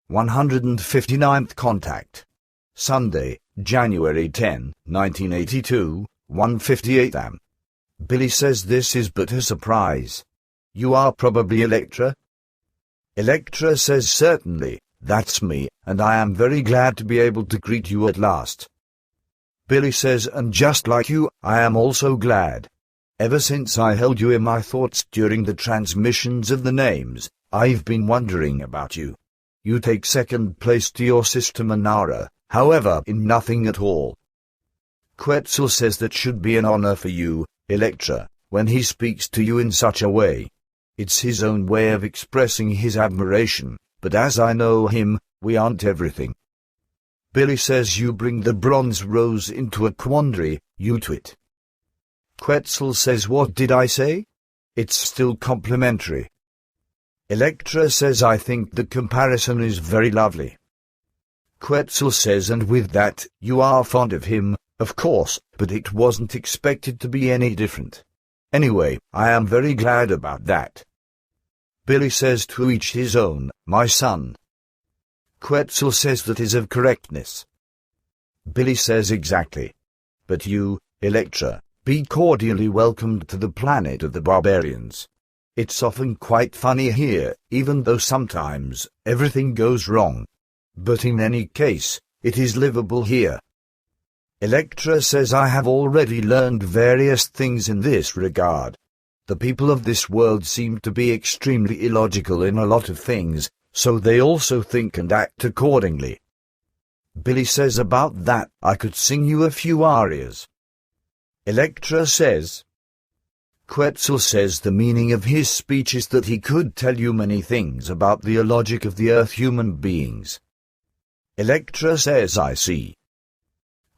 159th contact. Sunday, January 10, 1982, 1:58 am. Billy says this is but a surprise. You are probably Electra? Electra says certainly, that's me, and I am very glad to be able to greet you at last. Billy says, and just like you, I am also glad. Ever since I held you in my thoughts during the transmissions of the names, I've been wondering about you. You take second place to your sister Manara, however, in nothing at all. Quetzal says that should be an honor for you, Electra, when he speaks to you in such a way. It's his own way of expressing his admiration, but as I know him, we aren't everything. Billy says you bring the bronze rose into a quandary, you twit. Quetzal says what did I say? It's still complimentary. Electra says I think the comparison is very lovely. Quetzal says and with that, you are fond of him, of course, but it wasn't expected to be any different. Anyway, I am very glad about that. Billy says to each his own, my son. Quetzal says that is of correctness. Billy says exactly. But you, Electra, be cordially welcomed to the planet of the barbarians. It's often quite funny here, even though sometimes everything goes wrong. But in any case, it is livable here. Electra says I have already learned various things in this regard. The people of this world seem to be extremely illogical in a lot of things, so they also think and act accordingly. Billy says about that I could sing you a few arias. Electra says. Quetzal says the meaning of his speech is that he could tell you many things about the illogic of the Earth human beings. Electra says I see.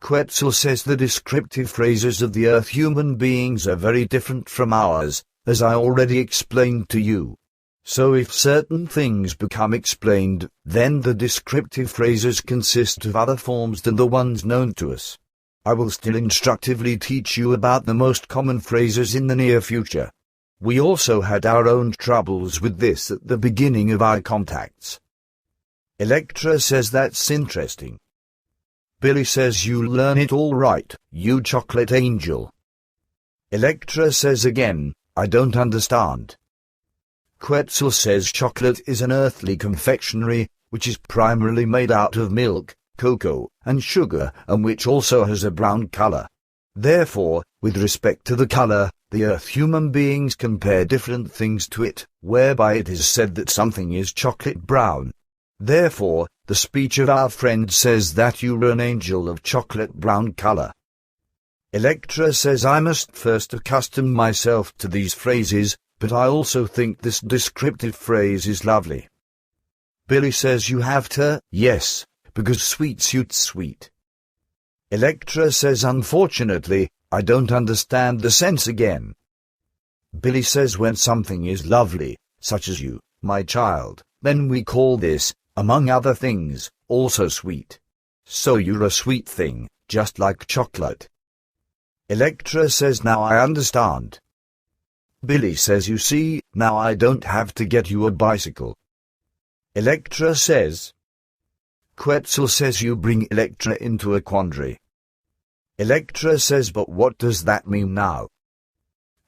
Quetzal says the descriptive phrases of the Earth human beings are very different from ours, as I already explained to you. So if certain things become explained, then the descriptive phrases consist of other forms than the ones known to us. I will still instructively teach you about the most common phrases in the near future. We also had our own troubles with this at the beginning of our contacts. Electra says that's interesting. Billy says you learn it all right, you chocolate angel. Electra says again, I don't understand. Quetzal says chocolate is an earthly confectionery, which is primarily made out of milk, cocoa, and sugar, and which also has a brown color. Therefore, with respect to the color, the Earth human beings compare different things to it, whereby it is said that something is chocolate brown. Therefore, the speech of our friend says that you're an angel of chocolate brown color. Electra says I must first accustom myself to these phrases, but I also think this descriptive phrase is lovely. Billy says you have to, yes, because sweet suits sweet. Electra says unfortunately, I don't understand the sense again. Billy says when something is lovely, such as you, my child, then we call this, among other things, also sweet. So you're a sweet thing, just like chocolate. Electra says now I understand. Billy says you see, now I don't have to get you a bicycle. Electra says. Quetzal says you bring Electra into a quandary. Electra says but what does that mean now?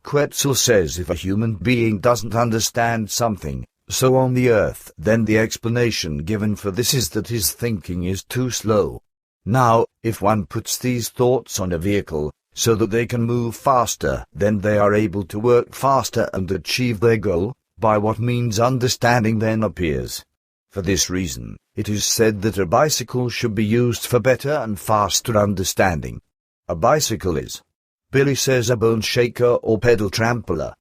Quetzal says if a human being doesn't understand something, so on the Earth, then the explanation given for this is that his thinking is too slow. Now, if one puts these thoughts on a vehicle, so that they can move faster, then they are able to work faster and achieve their goal, by what means understanding then appears. For this reason, it is said that a bicycle should be used for better and faster understanding. A bicycle is. Billy says a bone shaker or pedal trampler.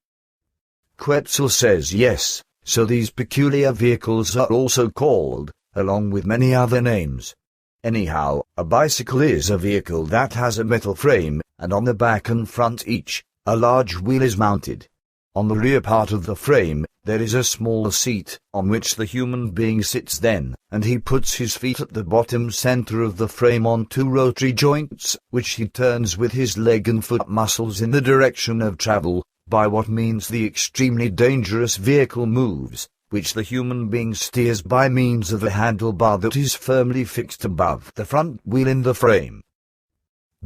Quetzal says yes, so these peculiar vehicles are also called, along with many other names. Anyhow, a bicycle is a vehicle that has a metal frame, and on the back and front each, a large wheel is mounted. On the rear part of the frame, there is a small seat, on which the human being sits then, and he puts his feet at the bottom center of the frame on two rotary joints, which he turns with his leg and foot muscles in the direction of travel, by what means the extremely dangerous vehicle moves, which the human being steers by means of a handlebar that is firmly fixed above the front wheel in the frame.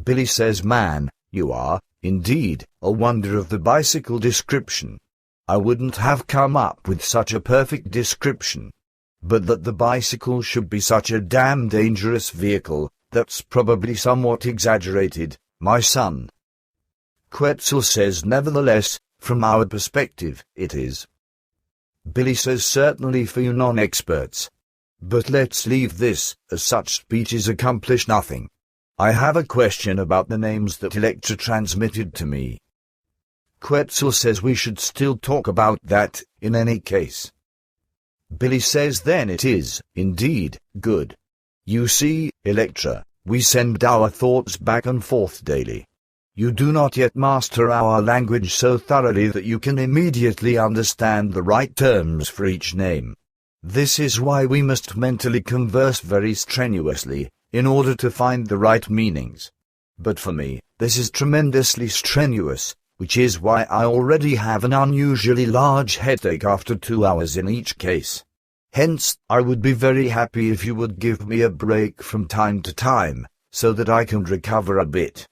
Billy says, man, you are, indeed, a wonder of the bicycle description. I wouldn't have come up with such a perfect description. But that the bicycle should be such a damn dangerous vehicle, that's probably somewhat exaggerated, my son. Quetzal says, nevertheless, from our perspective, it is. Billy says, certainly for you non-experts. But let's leave this, as such speeches accomplish nothing. I have a question about the names that Electra transmitted to me. Quetzal says we should still talk about that, in any case. Billy says, then it is, indeed, good. You see, Electra, we send our thoughts back and forth daily. You do not yet master our language so thoroughly that you can immediately understand the right terms for each name. This is why we must mentally converse very strenuously, in order to find the right meanings. But for me, this is tremendously strenuous, which is why I already have an unusually large headache after 2 hours in each case. Hence, I would be very happy if you would give me a break from time to time, so that I can recover a bit.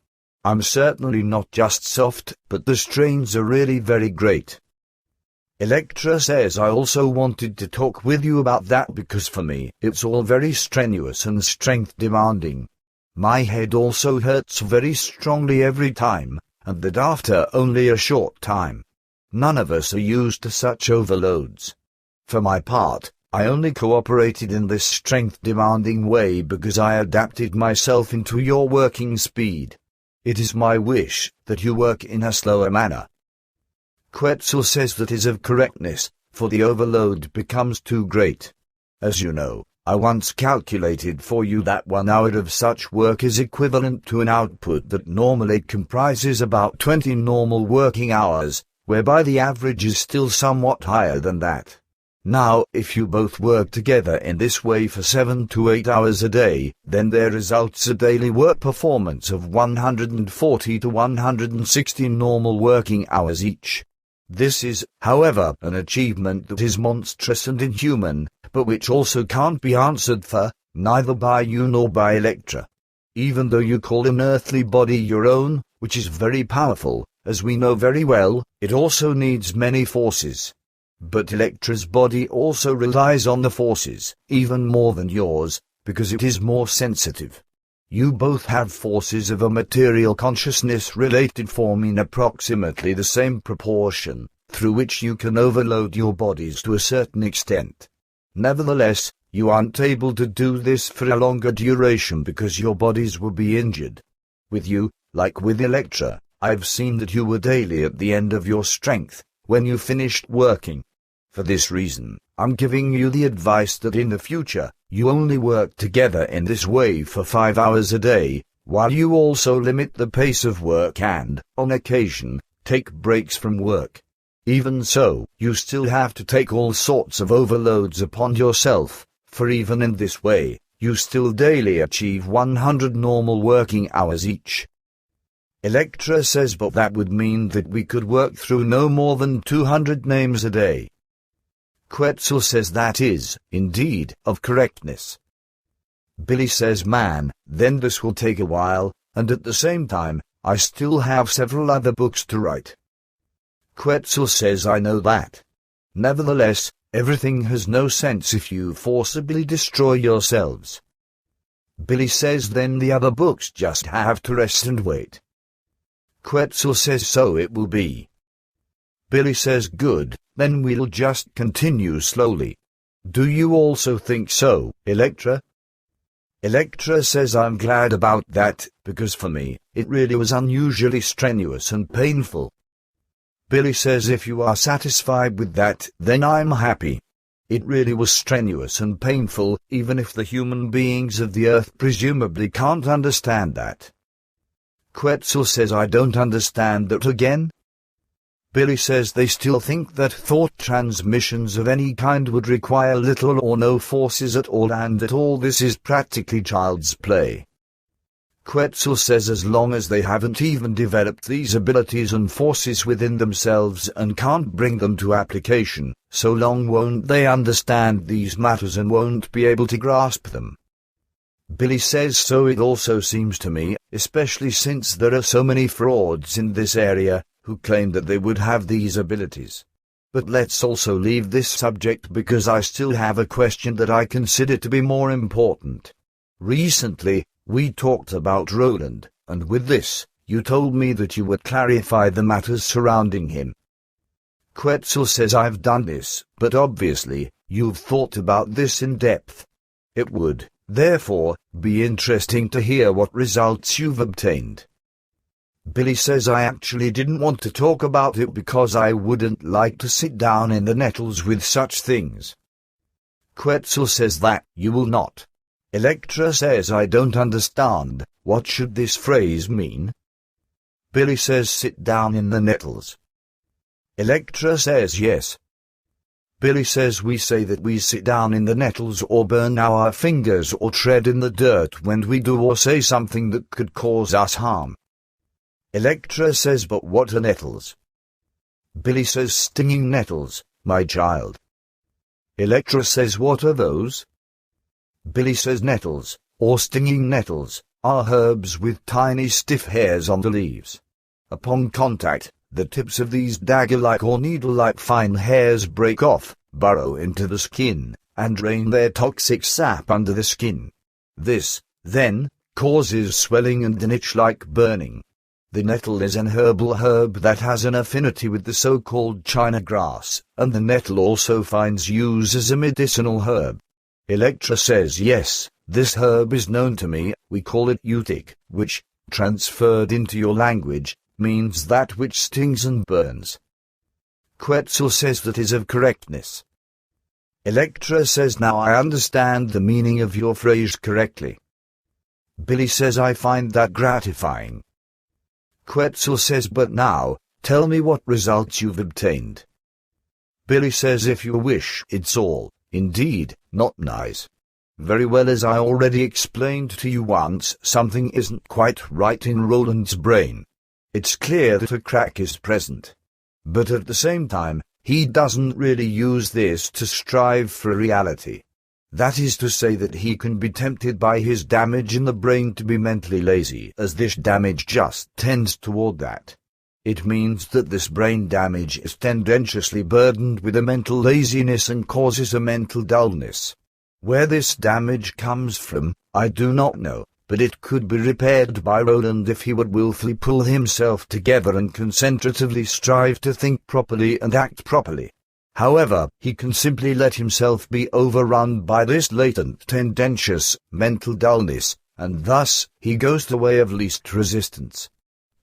I'm certainly not just soft, but the strains are really very great. Electra says, I also wanted to talk with you about that because for me, it's all very strenuous and strength demanding. My head also hurts very strongly every time, and that after only a short time. None of us are used to such overloads. For my part, I only cooperated in this strength-demanding way because I adapted myself into your working speed. It is my wish that you work in a slower manner. Quetzal says that is of correctness, for the overload becomes too great. As you know, I once calculated for you that 1 hour of such work is equivalent to an output that normally comprises about 20 normal working hours, whereby the average is still somewhat higher than that. Now, if you both work together in this way for 7 to 8 hours a day, then there results a daily work performance of 140 to 160 normal working hours each. This is, however, an achievement that is monstrous and inhuman, but which also can't be answered for, neither by you nor by Electra. Even though you call an earthly body your own, which is very powerful, as we know very well, it also needs many forces. But Electra's body also relies on the forces, even more than yours, because it is more sensitive. You both have forces of a material consciousness related form in approximately the same proportion, through which you can overload your bodies to a certain extent. Nevertheless, you aren't able to do this for a longer duration because your bodies will be injured. With you, like with Electra, I've seen that you were daily at the end of your strength, when you finished working. For this reason, I'm giving you the advice that in the future, you only work together in this way for 5 hours a day, while you also limit the pace of work and, on occasion, take breaks from work. Even so, you still have to take all sorts of overloads upon yourself, for even in this way, you still daily achieve 100 normal working hours each. Electra says, but that would mean that we could work through no more than 200 names a day. Quetzal says that is, indeed, of correctness. Billy says, man, then this will take a while, and at the same time, I still have several other books to write. Quetzal says, I know that. Nevertheless, everything has no sense if you forcibly destroy yourselves. Billy says, then the other books just have to rest and wait. Quetzal says, so it will be. Billy says, good, then we'll just continue slowly. Do you also think so, Electra? Electra says, I'm glad about that, because for me, it really was unusually strenuous and painful. Billy says, if you are satisfied with that, then I'm happy. It really was strenuous and painful, even if the human beings of the earth presumably can't understand that. Quetzal says, I don't understand that again. Billy says they still think that thought transmissions of any kind would require little or no forces at all and that all this is practically child's play. Quetzal says as long as they haven't even developed these abilities and forces within themselves and can't bring them to application, so long won't they understand these matters and won't be able to grasp them. Billy says so it also seems to me, especially since there are so many frauds in this area who claim that they would have these abilities. But let's also leave this subject because I still have a question that I consider to be more important. Recently, we talked about Roland, and with this, you told me that you would clarify the matters surrounding him. Quetzal says I've done this, but obviously, you've thought about this in depth. It would, therefore, be interesting to hear what results you've obtained. Billy says I actually didn't want to talk about it because I wouldn't like to sit down in the nettles with such things. Quetzal says that you will not. Electra says I don't understand, what should this phrase mean? Billy says sit down in the nettles. Electra says yes. Billy says we say that we sit down in the nettles or burn our fingers or tread in the dirt when we do or say something that could cause us harm. Electra says but what are nettles? Billy says stinging nettles, my child. Electra says what are those? Billy says nettles, or stinging nettles, are herbs with tiny stiff hairs on the leaves. Upon contact, the tips of these dagger-like or needle-like fine hairs break off, burrow into the skin, and drain their toxic sap under the skin. This, then, causes swelling and an itch-like burning. The nettle is an herbal herb that has an affinity with the so-called China grass, and the nettle also finds use as a medicinal herb. Electra says yes, this herb is known to me, we call it utic, which, transferred into your language, means that which stings and burns. Quetzal says that is of correctness. Electra says now I understand the meaning of your phrase correctly. Billy says I find that gratifying. Quetzal says but now, tell me what results you've obtained. Billy says if you wish, it's all, indeed, not nice. Very well, as I already explained to you once, something isn't quite right in Roland's brain. It's clear that a crack is present. But at the same time, he doesn't really use this to strive for reality. That is to say that he can be tempted by his damage in the brain to be mentally lazy, as this damage just tends toward that. It means that this brain damage is tendentiously burdened with a mental laziness and causes a mental dullness. Where this damage comes from, I do not know, but it could be repaired by Roland if he would willfully pull himself together and concentratively strive to think properly and act properly. However, he can simply let himself be overrun by this latent tendentious mental dullness, and thus he goes the way of least resistance.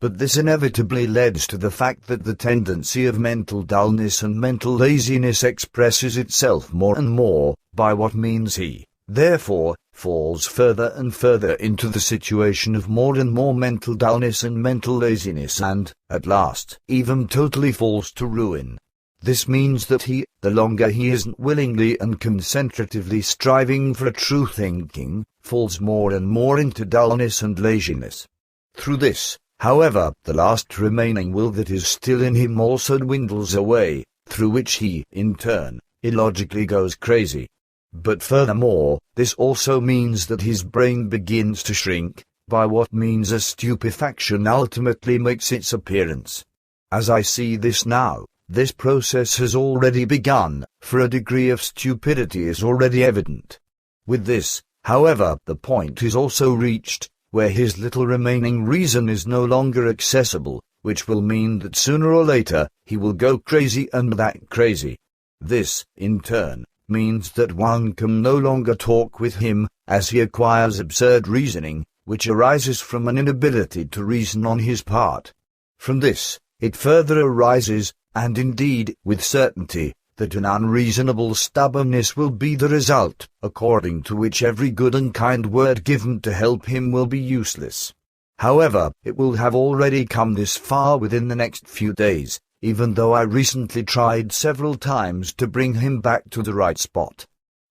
But this inevitably leads to the fact that the tendency of mental dullness and mental laziness expresses itself more and more, by what means he, therefore, falls further and further into the situation of more and more mental dullness and mental laziness and, at last, even totally falls to ruin. This means that he, the longer he isn't willingly and concentratively striving for a true thinking, falls more and more into dullness and laziness. Through this, however, the last remaining will that is still in him also dwindles away, through which he, in turn, illogically goes crazy. But furthermore, this also means that his brain begins to shrink, by what means a stupefaction ultimately makes its appearance. As I see this now, this process has already begun, for a degree of stupidity is already evident. With this, however, the point is also reached, where his little remaining reason is no longer accessible, which will mean that sooner or later, he will go crazy and that crazy. This, in turn, means that one can no longer talk with him, as he acquires absurd reasoning, which arises from an inability to reason on his part. From this, it further arises, and indeed, with certainty, that an unreasonable stubbornness will be the result, according to which every good and kind word given to help him will be useless. However, it will have already come this far within the next few days, even though I recently tried several times to bring him back to the right spot.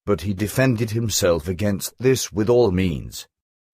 But he defended himself against this with all means.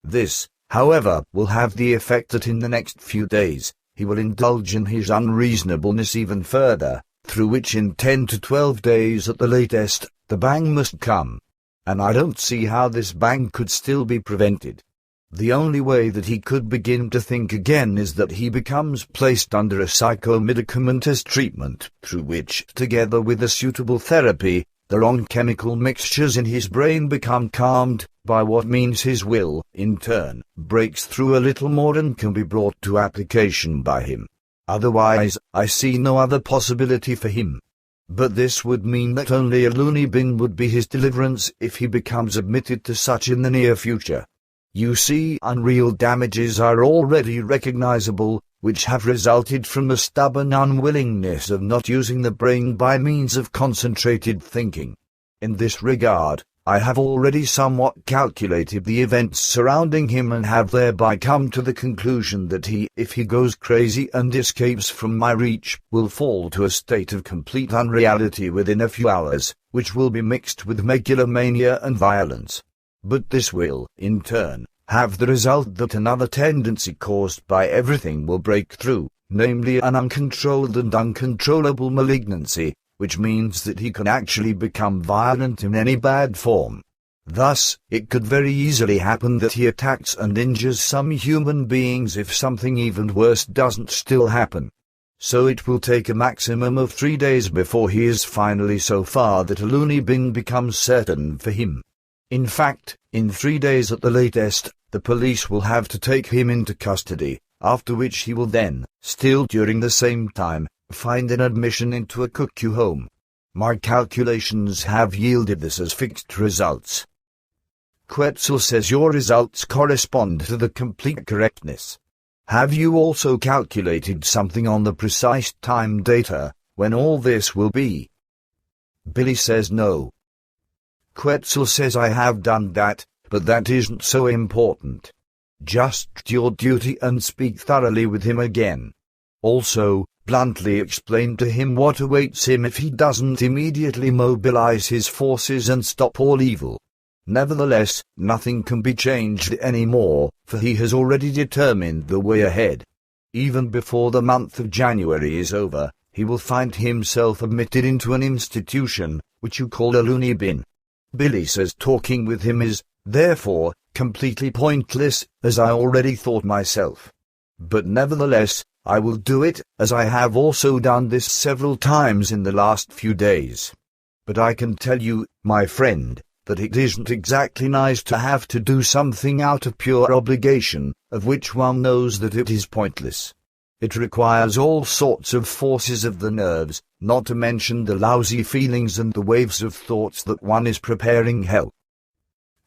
This, however, will have the effect that in the next few days, he will indulge in his unreasonableness even further, through which in 10 to 12 days at the latest, the bang must come. And I don't see how this bang could still be prevented. The only way that he could begin to think again is that he becomes placed under a psychomedicamentous treatment, through which, together with a suitable therapy, the wrong chemical mixtures in his brain become calmed, by what means his will, in turn, breaks through a little more and can be brought to application by him. Otherwise, I see no other possibility for him. But this would mean that only a loony bin would be his deliverance if he becomes admitted to such in the near future. You see, unreal damages are already recognizable, which have resulted from the stubborn unwillingness of not using the brain by means of concentrated thinking. In this regard, I have already somewhat calculated the events surrounding him and have thereby come to the conclusion that he, if he goes crazy and escapes from my reach, will fall to a state of complete unreality within a few hours, which will be mixed with megalomania and violence. But this will, in turn, have the result that another tendency caused by everything will break through, namely an uncontrolled and uncontrollable malignancy, which means that he can actually become violent in any bad form. Thus, it could very easily happen that he attacks and injures some human beings if something even worse doesn't still happen. So it will take a maximum of 3 days before he is finally so far that a loony bin becomes certain for him. In fact, in 3 days at the latest, the police will have to take him into custody, after which he will then, still during the same time, find an admission into a cuckoo home. My calculations have yielded this as fixed results. Quetzal says your results correspond to the complete correctness. Have you also calculated something on the precise time data, when all this will be? Billy says no. Quetzal says I have done that, but that isn't so important. Just do your duty and speak thoroughly with him again. Also, bluntly explain to him what awaits him if he doesn't immediately mobilize his forces and stop all evil. Nevertheless, nothing can be changed anymore, for he has already determined the way ahead. Even before the month of January is over, he will find himself admitted into an institution, which you call a loony bin. Billy says talking with him is, therefore, completely pointless, as I already thought myself. But nevertheless, I will do it, as I have also done this several times in the last few days. But I can tell you, my friend, that it isn't exactly nice to have to do something out of pure obligation, of which one knows that it is pointless. It requires all sorts of forces of the nerves, not to mention the lousy feelings and the waves of thoughts that one is preparing hell.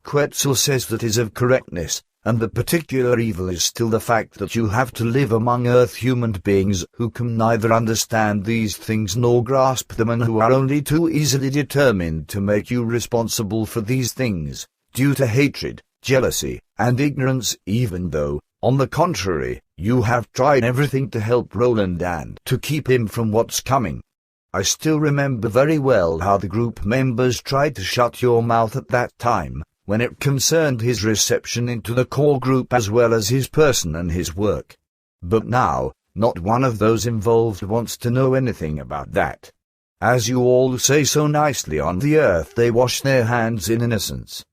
Quetzal says that is of correctness, and the particular evil is still the fact that you have to live among Earth human beings who can neither understand these things nor grasp them and who are only too easily determined to make you responsible for these things, due to hatred, jealousy, and ignorance, even though, on the contrary, you have tried everything to help Roland and to keep him from what's coming. I still remember very well how the group members tried to shut your mouth at that time, when it concerned his reception into the core group as well as his person and his work. But now, not one of those involved wants to know anything about that. As you all say so nicely on the Earth, they wash their hands in innocence.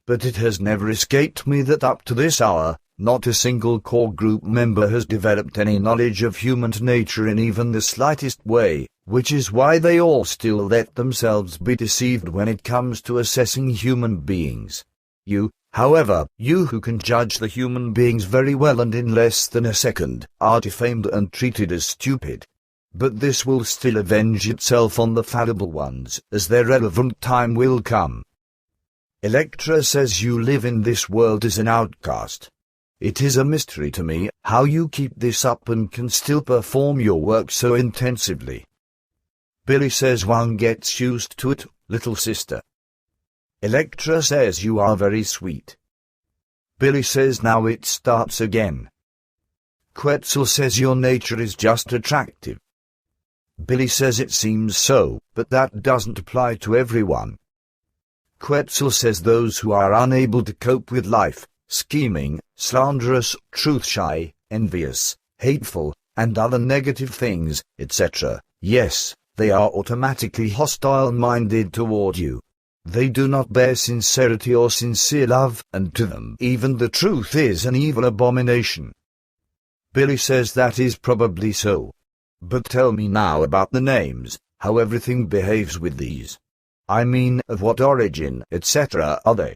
But it has never escaped me that up to this hour, not a single core group member has developed any knowledge of human nature in even the slightest way, which is why they all still let themselves be deceived when it comes to assessing human beings. You, however, you who can judge the human beings very well and in less than a second, are defamed and treated as stupid. But this will still avenge itself on the fallible ones, as their relevant time will come. Electra says you live in this world as an outcast. It is a mystery to me how you keep this up and can still perform your work so intensively. Billy says one gets used to it, little sister. Electra says you are very sweet. Billy says now it starts again. Quetzal says your nature is just attractive. Billy says it seems so, but that doesn't apply to everyone. Quetzal says those who are unable to cope with life, scheming, slanderous, truth-shy, envious, hateful, and other negative things, etc. Yes, they are automatically hostile-minded toward you. They do not bear sincerity or sincere love, and to them even the truth is an evil abomination. Billy says that is probably so. But tell me now about the names, how everything behaves with these. I mean, of what origin, etc. are they?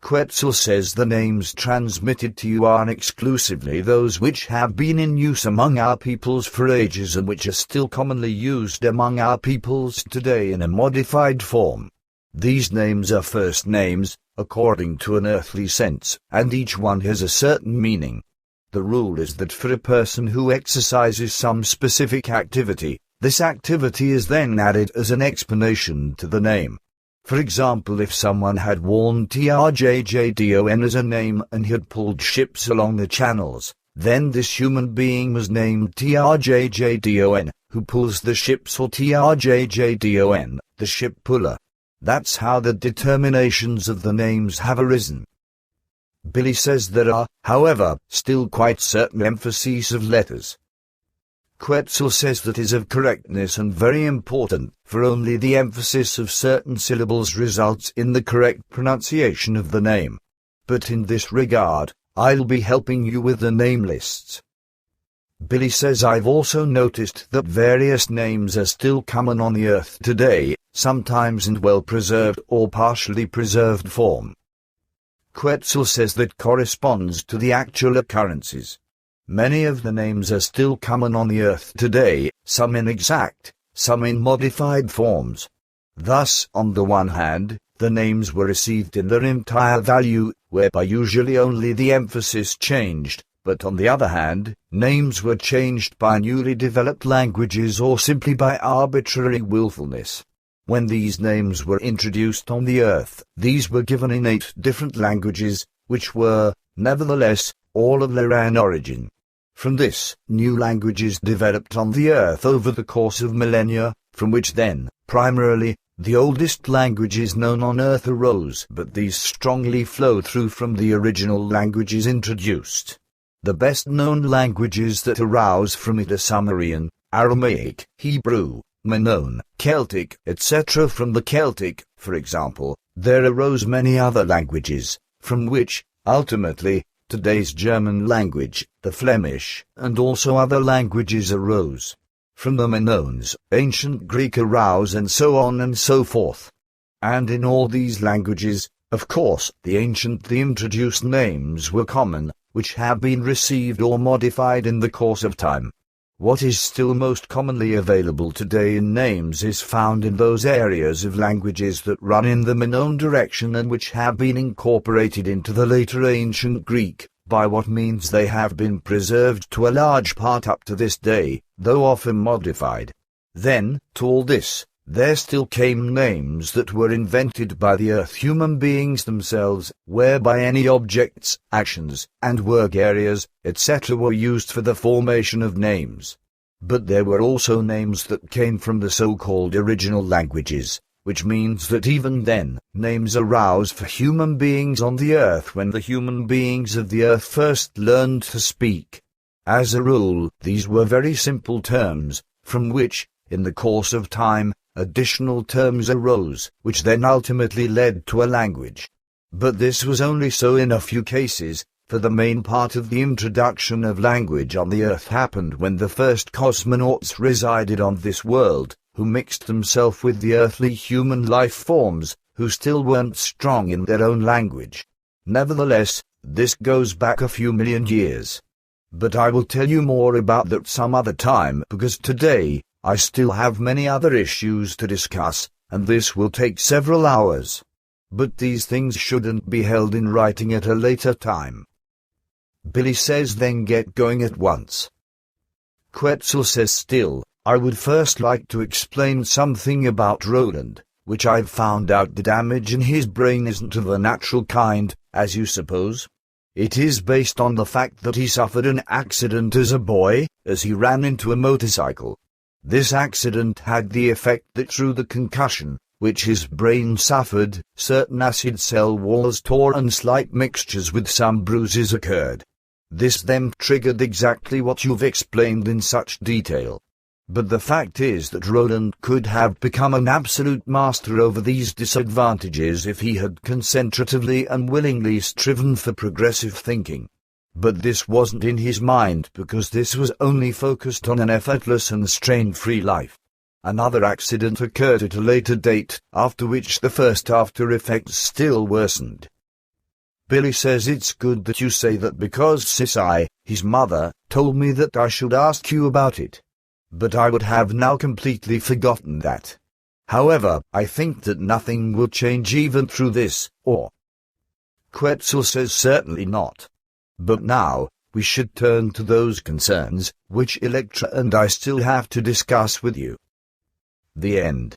Quetzal says the names transmitted to you are exclusively those which have been in use among our peoples for ages and which are still commonly used among our peoples today in a modified form. These names are first names, according to an earthly sense, and each one has a certain meaning. The rule is that for a person who exercises some specific activity, this activity is then added as an explanation to the name. For example, if someone had worn Trjjdon as a name and had pulled ships along the channels, then this human being was named Trjjdon, who pulls the ships, or Trjdon, the ship puller. That's how the determinations of the names have arisen. Billy says there are, however, still quite certain emphases of letters. Quetzal says that is of correctness and very important, for only the emphasis of certain syllables results in the correct pronunciation of the name. But in this regard, I'll be helping you with the name lists. Billy says I've also noticed that various names are still common on the earth today, sometimes in well-preserved or partially preserved form. Quetzal says that corresponds to the actual occurrences. Many of the names are still common on the earth today, some inexact, some in modified forms. Thus, on the one hand, the names were received in their entire value, whereby usually only the emphasis changed, but on the other hand, names were changed by newly developed languages or simply by arbitrary willfulness. When these names were introduced on the earth, these were given in 8 different languages, which were, nevertheless, all of Laran origin. From this, new languages developed on the earth over the course of millennia, from which then, primarily, the oldest languages known on earth arose, but these strongly flow through from the original languages introduced. The best-known languages that arouse from it are Sumerian, Aramaic, Hebrew, Minoan, Celtic, etc. From the Celtic, for example, there arose many other languages, from which, ultimately, today's German language, the Flemish, and also other languages arose. From the Minoans, ancient Greek arose, and so on and so forth. And in all these languages, of course, the introduced names were common, which have been received or modified in the course of time. What is still most commonly available today in names is found in those areas of languages that run in the Minoan direction and which have been incorporated into the later ancient Greek, by what means they have been preserved to a large part up to this day, though often modified. Then, to all this, there still came names that were invented by the earth human beings themselves, whereby any objects, actions, and work areas, etc. were used for the formation of names. But there were also names that came from the so-called original languages, which means that even then, names arose for human beings on the earth when the human beings of the earth first learned to speak. As a rule, these were very simple terms, from which, in the course of time, additional terms arose, which then ultimately led to a language. But this was only so in a few cases, for the main part of the introduction of language on the earth happened when the first cosmonauts resided on this world, who mixed themselves with the earthly human life forms, who still weren't strong in their own language. Nevertheless, this goes back a few million years. But I will tell you more about that some other time, because today, I still have many other issues to discuss, and this will take several hours. But these things shouldn't be held in writing at a later time. Billy says then get going at once. Quetzal says still, I would first like to explain something about Roland, which I've found out the damage in his brain isn't of the natural kind, as you suppose. It is based on the fact that he suffered an accident as a boy, as he ran into a motorcycle. This accident had the effect that through the concussion, which his brain suffered, certain acid cell walls tore and slight mixtures with some bruises occurred. This then triggered exactly what you've explained in such detail. But the fact is that Roland could have become an absolute master over these disadvantages if he had concentratively and willingly striven for progressive thinking. But this wasn't in his mind because this was only focused on an effortless and strain-free life. Another accident occurred at a later date, after which the first after effects still worsened. Billy says it's good that you say that because Sissy, his mother, told me that I should ask you about it. But I would have now completely forgotten that. However, I think that nothing will change even through this, or... Quetzal says certainly not. But now, we should turn to those concerns, which Electra and I still have to discuss with you. The end.